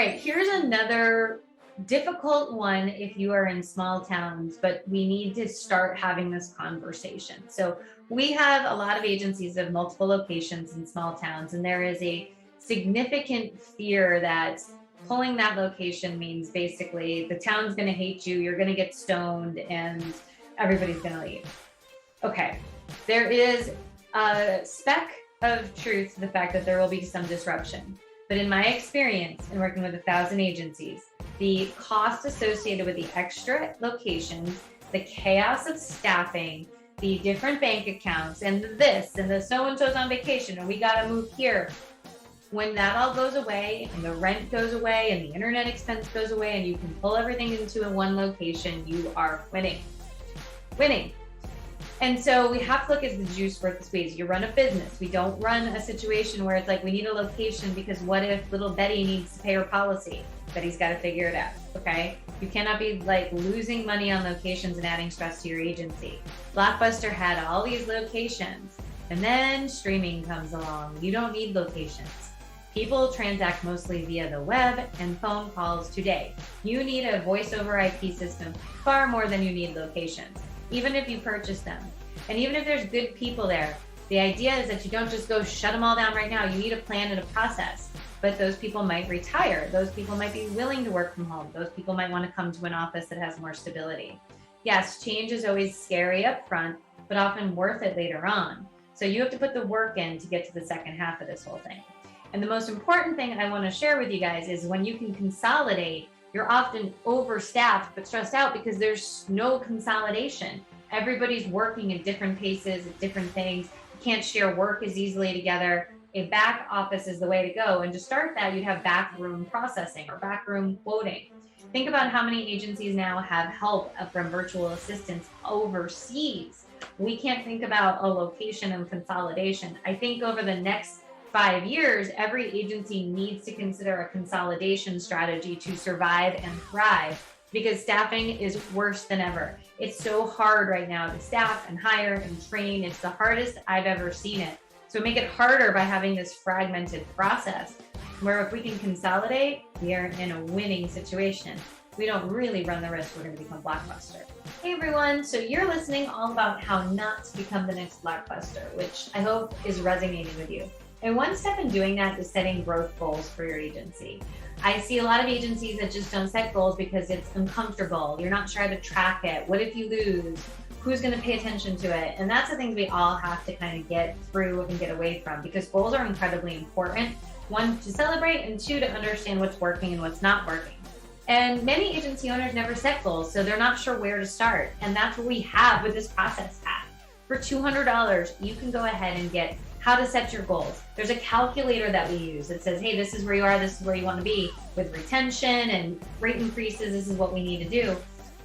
right, here's another difficult one if you are in small towns, but we need to start having this conversation. So we have a lot of agencies of multiple locations in small towns, and there is a significant fear that pulling that location means basically the town's going to hate you, you're going to get stoned, and everybody's going to leave. Okay, there is a speck of truth to the fact that there will be some disruption. But in my experience in working with 1,000 agencies, the cost associated with the extra locations, the chaos of staffing, the different bank accounts, and the so-and-so's on vacation, and we got to move here. When that all goes away, and the rent goes away, and the internet expense goes away, and you can pull everything into one location, you are winning. Winning. And so we have to look at the juice worth the squeeze. You run a business. We don't run a situation where it's like we need a location because what if little Betty needs to pay her policy? Betty's got to figure it out, okay? You cannot be like losing money on locations and adding stress to your agency. Blockbuster had all these locations, and then streaming comes along. You don't need locations. People transact mostly via the web and phone calls today. You need a voice over IP system far more than you need locations, even if you purchase them. And even if there's good people there, the idea is that you don't just go shut them all down right now. You need a plan and a process. But those people might retire. Those people might be willing to work from home. Those people might want to come to an office that has more stability. Yes, change is always scary up front, but often worth it later on. So you have to put the work in to get to the second half of this whole thing. And the most important thing I want to share with you guys is when you can consolidate, you're often overstaffed but stressed out because there's no consolidation. Everybody's working at different paces, at different things. You can't share work as easily together. A back office is the way to go. And to start that, you'd have backroom processing or backroom quoting. Think about how many agencies now have help from virtual assistants overseas. We can't think about a location and consolidation. I think over the next 5 years, every agency needs to consider a consolidation strategy to survive and thrive because staffing is worse than ever. It's so hard right now to staff and hire and train. It's the hardest I've ever seen it. So make it harder by having this fragmented process where if we can consolidate, we are in a winning situation. We don't really run the risk we're going to become Blockbuster. Hey everyone, so you're listening all about how not to become the next Blockbuster, which I hope is resonating with you. And one step in doing that is setting growth goals for your agency. I see a lot of agencies that just don't set goals because it's uncomfortable. You're not sure how to track it. What if you lose? Who's going to pay attention to it? And that's the things we all have to kind of get through and get away from because goals are incredibly important. One, to celebrate, and two, to understand what's working and what's not working. And many agency owners never set goals, so they're not sure where to start. And that's what we have with this process pack. For $200, you can go ahead and get how to set your goals. There's a calculator that we use that says, hey, this is where you are, this is where you want to be with retention and rate increases, this is what we need to do.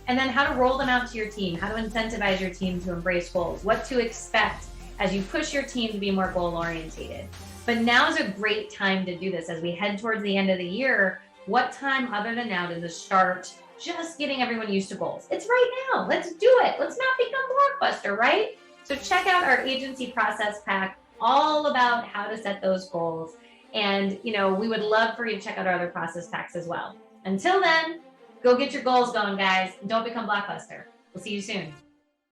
And then how to roll them out to your team, how to incentivize your team to embrace goals, what to expect as you push your team to be more goal orientated. But now is a great time to do this as we head towards the end of the year. What time other than now to start just getting everyone used to goals? It's right now. Let's do it. Let's not become Blockbuster, right? So check out our agency process pack, all about how to set those goals. And, we would love for you to check out our other process packs as well. Until then, go get your goals going, guys. Don't become Blockbuster. We'll see you soon.